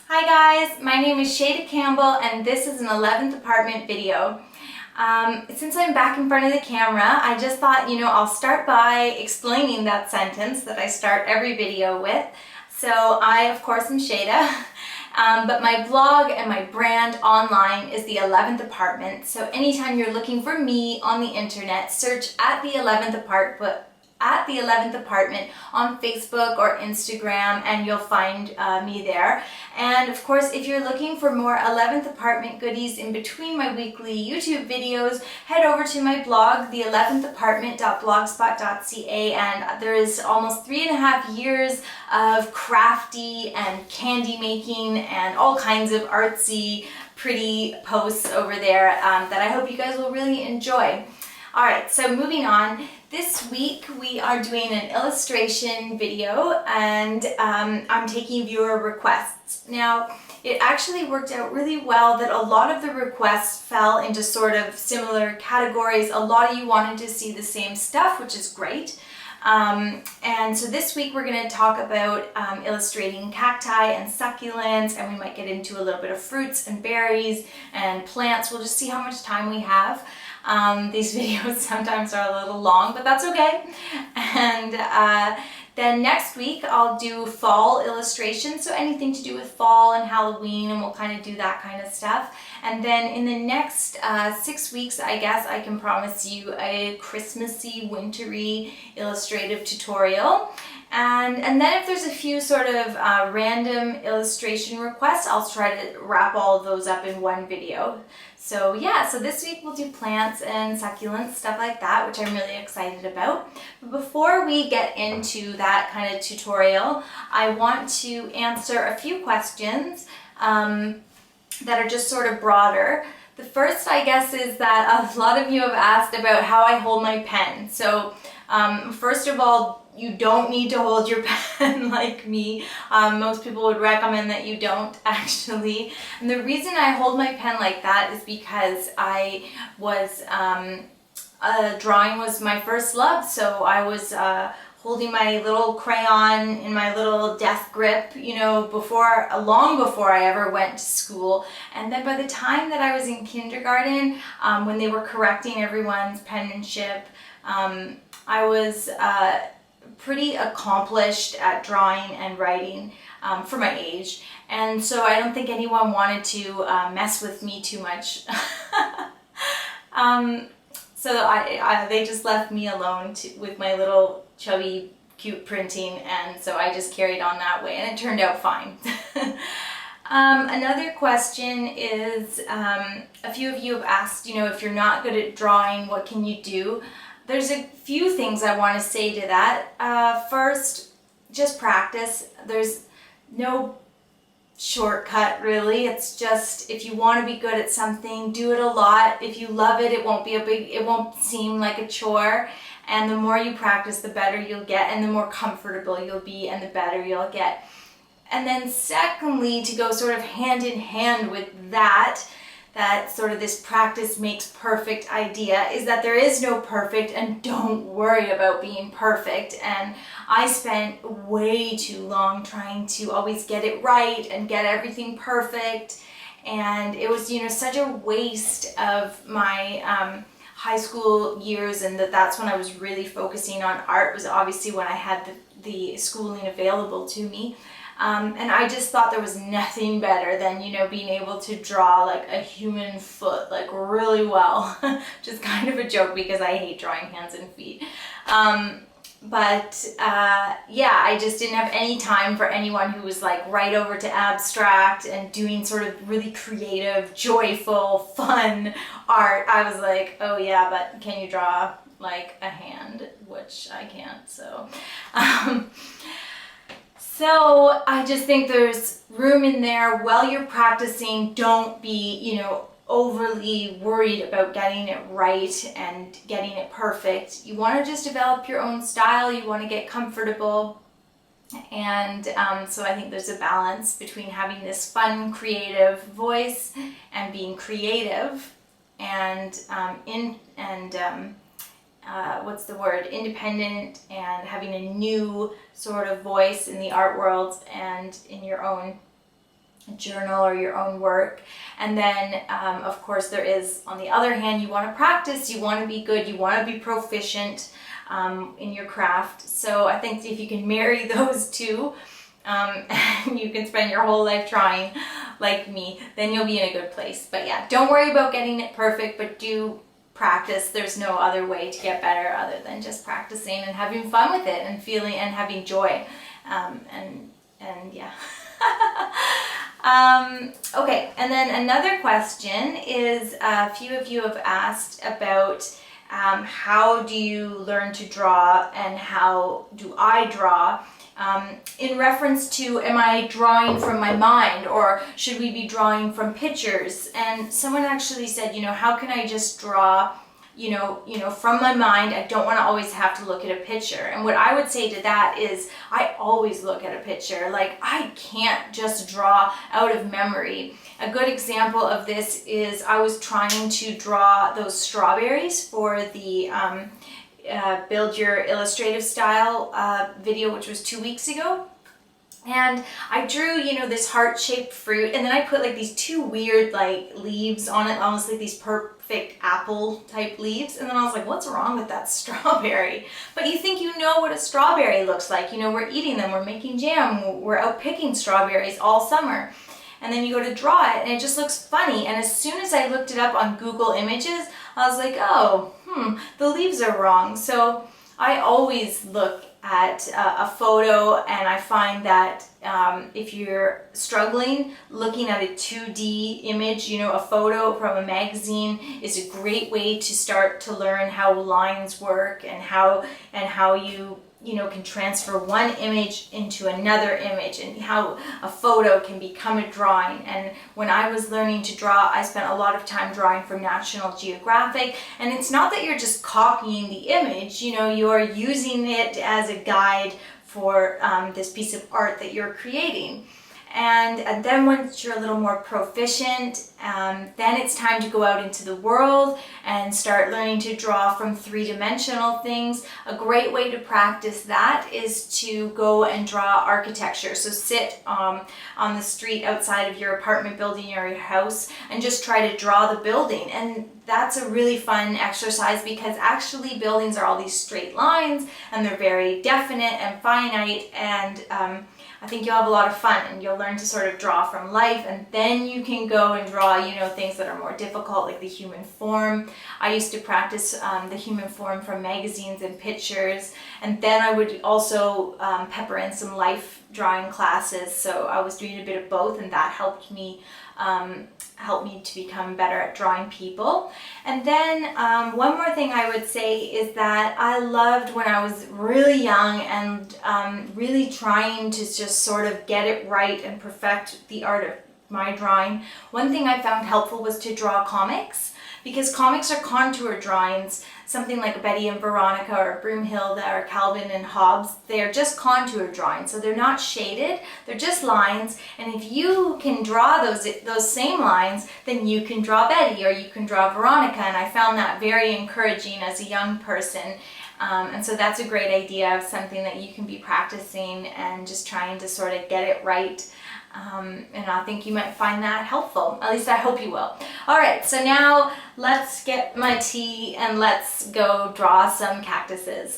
Hi guys, my name is Shayda Campbell and this is an 11th apartment video. Since I'm back in front of the camera, I just thought, I'll start by explaining that sentence that I start every video with. So I, of course, am Shayda, but my blog and my brand online is the 11th apartment. So anytime you're looking for me on the internet, search at the 11th apartment on Facebook or Instagram and you'll find me there. And of course, if you're looking for more 11th apartment goodies in between my weekly YouTube videos, head over to my blog, the11thapartment.blogspot.ca, and there is almost 3.5 years of crafty and candy making and all kinds of artsy, pretty posts over there that I hope you guys will really enjoy. Alright, so moving on, this week we are doing an illustration video and I'm taking viewer requests. Now, it actually worked out really well that a lot of the requests fell into sort of similar categories. A lot of you wanted to see the same stuff, which is great. And so this week we're going to talk about illustrating cacti and succulents, and we might get into a little bit of fruits and berries and plants. We'll just see how much time we have. These videos sometimes are a little long, but that's okay. And then next week I'll do fall illustrations, so anything to do with fall and Halloween, and we'll kind of do that kind of stuff. And then in the next 6 weeks, I guess I can promise you a Christmassy, wintry illustrative tutorial. And then if there's a few sort of random illustration requests, I'll try to wrap all of those up in one video. So yeah, so this week we'll do plants and succulents, stuff like that, which I'm really excited about. But before we get into that kind of tutorial, I want to answer a few questions that are just sort of broader. The first, I guess, is that a lot of you have asked about how I hold my pen. So first of all, you don't need to hold your pen like me. Most people would recommend that you don't, actually. And the reason I hold my pen like that is because I was, drawing was my first love. So I was holding my little crayon in my little death grip, long before I ever went to school. And then by the time that I was in kindergarten, when they were correcting everyone's penmanship, I was pretty accomplished at drawing and writing for my age, and so I don't think anyone wanted to mess with me too much. So they just left me alone with my little chubby cute printing, and so I just carried on that way and it turned out fine. Another question is, a few of you have asked, if you're not good at drawing, what can you do? There's a few things I want to say to that. First, just practice. There's no shortcut, really. It's just, if you want to be good at something, do it a lot. If you love it, it won't seem like a chore. And the more you practice, the better you'll get, and the more comfortable you'll be, and the better you'll get. And then secondly, to go sort of hand in hand with that sort of this practice makes perfect idea, is that there is no perfect, and don't worry about being perfect. And I spent way too long trying to always get it right and get everything perfect, and it was such a waste of my high school years, and that's when I was really focusing on art, was obviously when I had the schooling available to me. And I just thought there was nothing better than, being able to draw like a human foot, like really well, which is kind of a joke because I hate drawing hands and feet. Yeah, I just didn't have any time for anyone who was like right over to abstract and doing sort of really creative, joyful, fun art. I was like, oh yeah, but can you draw like a hand? Which I can't, so. So I just think there's room in there while you're practicing. Don't be, overly worried about getting it right and getting it perfect. You want to just develop your own style. You want to get comfortable. And so I think there's a balance between having this fun, creative voice and being creative and independent, and having a new sort of voice in the art world and in your own journal or your own work. And then of course there is, on the other hand, you want to practice, you want to be good, you want to be proficient in your craft. So I think if you can marry those two, and you can spend your whole life trying like me, then you'll be in a good place. But yeah, don't worry about getting it perfect, but do practice. There's no other way to get better other than just practicing and having fun with it and feeling and having joy. And yeah. Okay, and then another question is, a few of you have asked about how do you learn to draw and how do I draw? In reference to, am I drawing from my mind, or should we be drawing from pictures? And someone actually said, how can I just draw, from my mind? I don't want to always have to look at a picture. And what I would say to that is, I always look at a picture. Like, I can't just draw out of memory. A good example of this is, I was trying to draw those strawberries for the Build Your Illustrative Style video, which was 2 weeks ago. And I drew, this heart-shaped fruit, and then I put like these two weird like leaves on it, almost like these perfect apple type leaves. And then I was like, what's wrong with that strawberry? But you think you know what a strawberry looks like. We're eating them, we're making jam, we're out picking strawberries all summer. And then you go to draw it and it just looks funny. And as soon as I looked it up on Google Images, I was like, oh, the leaves are wrong. So I always look at a photo, and I find that if you're struggling, looking at a 2D image, a photo from a magazine is a great way to start to learn how lines work and how you can transfer one image into another image, and how a photo can become a drawing. And when I was learning to draw, I spent a lot of time drawing from National Geographic, and it's not that you're just copying the image, you're using it as a guide for this piece of art that you're creating. And then once you're a little more proficient, then it's time to go out into the world and start learning to draw from three-dimensional things. A great way to practice that is to go and draw architecture. So sit on the street outside of your apartment building or your house and just try to draw the building. And that's a really fun exercise, because actually buildings are all these straight lines and they're very definite and finite, and I think you'll have a lot of fun and you'll learn to sort of draw from life. And then you can go and draw, things that are more difficult, like the human form. I used to practice the human form from magazines and pictures. And then I would also pepper in some life drawing classes. So I was doing a bit of both, and that helped me to become better at drawing people. And then one more thing I would say is that I loved, when I was really young and really trying to just sort of get it right and perfect the art of my drawing, one thing I found helpful was to draw comics, because comics are contour drawings. Something like Betty and Veronica or Broomhilda or Calvin and Hobbes, they're just contour drawings. So they're not shaded, they're just lines. And if you can draw those same lines, then you can draw Betty or you can draw Veronica. And I found that very encouraging as a young person. And so that's a great idea of something that you can be practicing and just trying to sort of get it right. And I think you might find that helpful. At least I hope you will. All right, so now let's get my tea and let's go draw some cactuses.